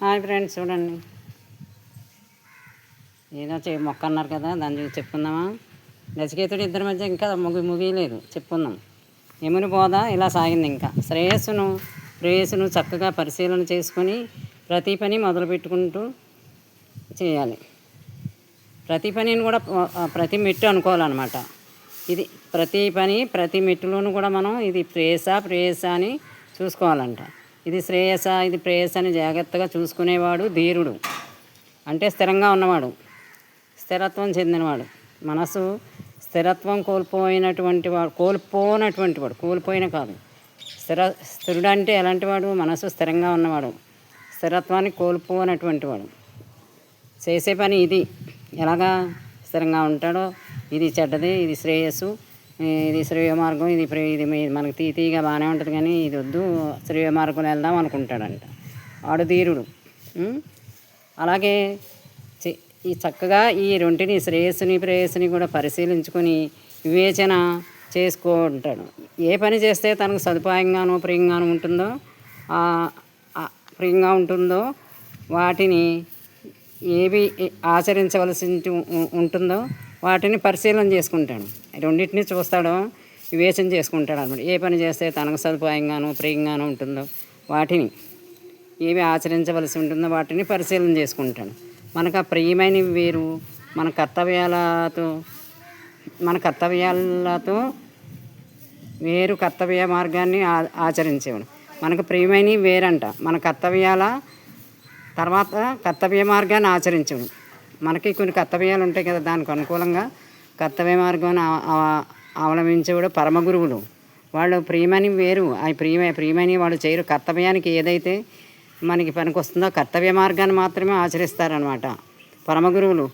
Hi friends, చూడండి ఏదో మొక్క అన్నారు కదా, దాని చూసి చెప్పుకుందామా. నచికేతుడు ఇద్దరి మధ్య ఇంకా ముగియలేదు, చెప్పుకుందాం. యముని బోధ ఇలా సాగింది. ఇంకా ప్రేయస్సును చక్కగా పరిశీలన చేసుకొని ప్రతి పని మొదలు పెట్టుకుంటూ చేయాలి. ప్రతి పనిని కూడా ప్రతి మెట్టు అనుకోవాలన్నమాట. ఇది ప్రతి పని ప్రతి మెట్టులోనూ కూడా మనం ఇది ప్రేయస అని చూసుకోవాలంట. ఇది శ్రేయస, ఇది ప్రేయస అని జాగ్రత్తగా చూసుకునేవాడు ధీరుడు. అంటే స్థిరంగా ఉన్నవాడు, స్థిరత్వం చెందినవాడు. మనసు స్థిరత్వం కోల్పోయినటువంటి వాడు, కోల్పోయిన కాదు, స్థిరుడు అంటే ఎలాంటి వాడు? మనసు స్థిరంగా ఉన్నవాడు, స్థిరత్వాన్ని కోల్పోనటువంటి వాడు. చేసే పని ఇది ఎలాగా స్థిరంగా ఉంటాడో, ఇది చెడ్డది, ఇది శ్రేయస్సు, ఇది శ్రేయ మార్గం, ఇది మనకు తీగా బాగానే ఉంటుంది, కానీ ఇది వద్దు, శ్రేయ మార్గంలో వెళ్దాం అనుకుంటాడంట. ఆడు ధీరుడు. అలాగే ఈ చక్కగా ఈ రెంటిని శ్రేయస్సుని ప్రేయస్సుని కూడా పరిశీలించుకొని వివేచన చేసుకుంటాడు. ఏ పని చేస్తే తనకు సదుపాయంగానో ప్రియంగా ఉంటుందో వాటిని ఏవి ఆచరించవలసి ఉంటుందో వాటిని పరిశీలన చేసుకుంటాడు. రెండింటిని చూస్తాడో వివేచన చేసుకుంటాడు అనమాట. ఏ పని చేస్తే తనకు సదుపాయంగానో ప్రియంగానో ఉంటుందో వాటిని ఏవి ఆచరించవలసి ఉంటుందో వాటిని పరిశీలన చేసుకుంటాడు. మనకు ఆ ప్రియమైనవి వేరు, మన కర్తవ్యాలతో వేరు కర్తవ్య మార్గాన్ని ఆచరించేవాడు. మనకు ప్రియమైనవి వేరంట. మన కర్తవ్యాల తర్వాత కర్తవ్య మార్గాన్ని ఆచరించడం. మనకి కొన్ని కర్తవ్యాలు ఉంటాయి కదా, దానికి అనుకూలంగా కర్తవ్య మార్గాన్ని అవలంబించేవాడు పరమ గురువులు. వాళ్ళు ప్రియమని వేరు, అవి ప్రియమని వాళ్ళు చేయరు. కర్తవ్యానికి ఏదైతే మనకి పనికి వస్తుందో కర్తవ్య మార్గాన్ని మాత్రమే ఆచరిస్తారనమాట పరమ గురువులు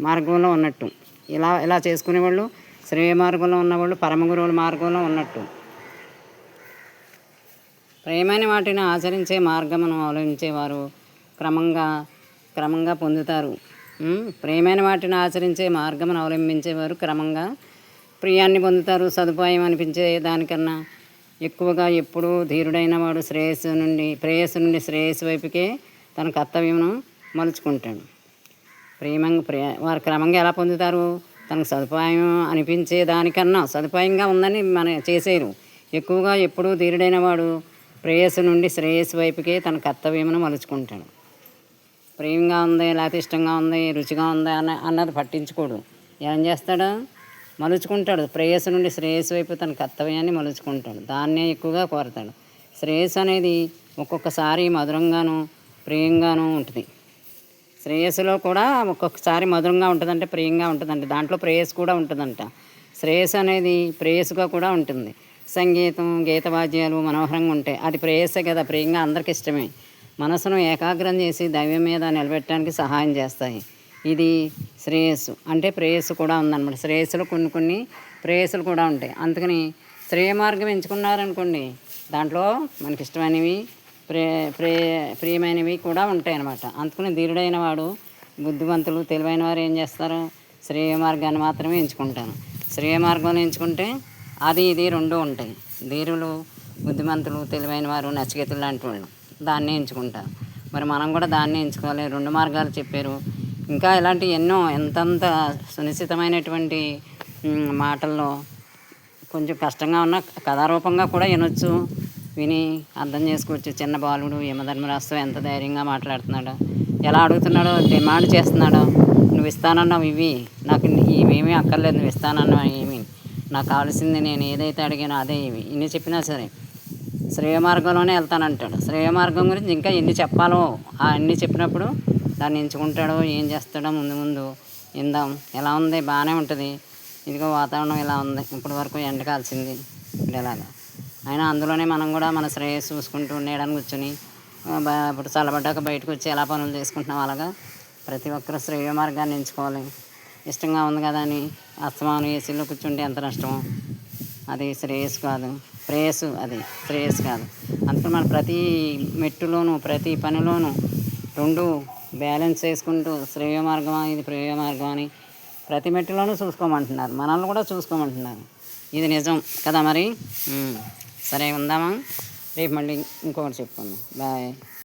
మార్గంలో ఉన్నట్టు. ఇలా చేసుకునేవాళ్ళు శ్రేయ మార్గంలో ఉన్నవాళ్ళు పరమ గురువుల మార్గంలో ఉన్నట్టు. ప్రియమైన వాటిని ఆచరించే మార్గమును అవలంబించేవారు క్రమంగా పొందుతారు. ప్రియమైన వాటిని ఆచరించే మార్గమును అవలంబించేవారు క్రమంగా ప్రియాన్ని పొందుతారు. సదుపాయం అనిపించే దానికన్నా ఎక్కువగా ఎప్పుడూ ధీరుడైన వాడు ప్రేయస్సు నుండి శ్రేయస్సు వైపుకే తన కర్తవ్యమును మలుచుకుంటాడు. వారు క్రమంగా ఎలా పొందుతారు? తనకు సదుపాయం అనిపించే దానికన్నా సదుపాయంగా ఉందని చేసేరు. ఎక్కువగా ఎప్పుడూ ధీరుడైన వాడు ప్రేయస్సు నుండి శ్రేయస్సు వైపుకే తన కర్తవ్యమును మలుచుకుంటాడు. ప్రేమగా ఉంది, లేకపోతే ఇష్టంగా ఉంది, రుచిగా ఉంది అన్నది పట్టించుకోడు. ఏం చేస్తాడు? మలుచుకుంటాడు. ప్రేయస్సు నుండి శ్రేయస్సు వైపు తన కర్తవ్యాన్ని మలుచుకుంటాడు. దాన్నే ఎక్కువగా కోరతాడు. శ్రేయస్సు అనేది ఒక్కొక్కసారి మధురంగాను ప్రియంగాను ఉంటుంది. శ్రేయస్సులో కూడా ఒక్కొక్కసారి మధురంగా ఉంటుందంటే ప్రియంగా ఉంటుందంట. దాంట్లో ప్రేయస్సు కూడా ఉంటుందంట. శ్రేయస్సు అనేది ప్రేయస్సుగా కూడా ఉంటుంది. సంగీతం, గీతవాద్యాలు మనోహరంగా ఉంటాయి, అది ప్రేయస్సే కదా. ప్రియంగా అందరికి ఇష్టమే. మనసును ఏకాగ్రం చేసి దైవం మీద నిలబెట్టడానికి సహాయం చేస్తాయి. ఇది శ్రేయస్సు. అంటే ప్రేయస్సు కూడా ఉందన్నమాట. శ్రేయస్సులో కొన్ని ప్రేయస్సులు కూడా ఉంటాయి. అందుకని శ్రేయ మార్గం ఎంచుకున్నారనుకోండి, దాంట్లో మనకి ఇష్టమైనవి ప్రియమైనవి కూడా ఉంటాయి అన్నమాట. అందుకని ధీరుడైన వాడు, బుద్ధివంతులు, తెలివైన వారు ఏం చేస్తారు? శ్రేయ మార్గాన్ని మాత్రమే ఎంచుకుంటారు. శ్రేయ మార్గాన్ని ఎంచుకుంటే అది ఇది రెండూ ఉంటాయి. ధీరులు, బుద్ధిమంతులు, తెలివైన వారు, నచికేతులు లాంటి వాళ్ళు దాన్ని ఎంచుకుంటారు. మరి మనం కూడా దాన్ని ఎంచుకోవాలి. రెండు మార్గాలు చెప్పారు. ఇంకా ఇలాంటి ఎన్నో ఎంతంత సునిశ్చితమైనటువంటి మాటల్లో కొంచెం కష్టంగా ఉన్న కథారూపంగా కూడా వినొచ్చు, విని అర్థం చేసుకోవచ్చు. చిన్న బాలుడు యమధర్మరాజుతో ఎంత ధైర్యంగా మాట్లాడుతున్నాడో, ఎలా అడుగుతున్నాడో, డిమాండ్ చేస్తున్నాడో. నువ్వు ఇస్తానన్నావు ఇవి, నాకు ఇవేమీ అక్కర్లేదు, నువ్వు ఇస్తానన్నావు ఏమి, నాకు కావాల్సింది నేను ఏదైతే అడిగానో అదే ఇవి. ఇన్ని చెప్పినా సరే శ్రేయ మార్గంలోనే వెళ్తానంటాడు. శ్రేయ మార్గం గురించి ఇంకా ఎన్ని చెప్పాలో అన్నీ చెప్పినప్పుడు దాన్ని ఎంచుకుంటాడో ఏం చేస్తాడో ముందు ఇందాం. ఎలా ఉంది? బాగానే ఉంటుంది. ఇదిగో వాతావరణం ఇలా ఉంది, ఇప్పటి వరకు ఎండ కాల్చింది, ఇప్పుడు ఎలాగా అయినా అందులోనే మనం కూడా మన శ్రేయస్సు చూసుకుంటూ ఉండేయడానికి కూర్చొని ఇప్పుడు చల్లబడ్డాక బయటకు వచ్చి ఎలా పనులు చేసుకుంటున్నాం, అలాగా ప్రతి ఒక్కరూ శ్రేయ మార్గాన్ని ఎంచుకోవాలి. ఇష్టంగా ఉంది కదా అని అస్తమానం ఏసీలో కూర్చుంటే ఎంత నష్టమో. అది శ్రేయస్సు కాదు, ప్రేయస్సు. అది శ్రేయస్సు కాదు. అందుకని మన ప్రతి మెట్టులోనూ ప్రతి పనిలోనూ రెండు బ్యాలెన్స్ చేసుకుంటూ శ్రేయ మార్గమా ఇది ప్రేయ మార్గం అని ప్రతి మెట్టులోనూ చూసుకోమంటున్నారు. మనల్ని కూడా చూసుకోమంటున్నారు. ఇది నిజం కదా. మరి సరే ఉందామా? రేపు మళ్ళీ ఇంకొకటి చెప్పుకుందాం. బాయ్.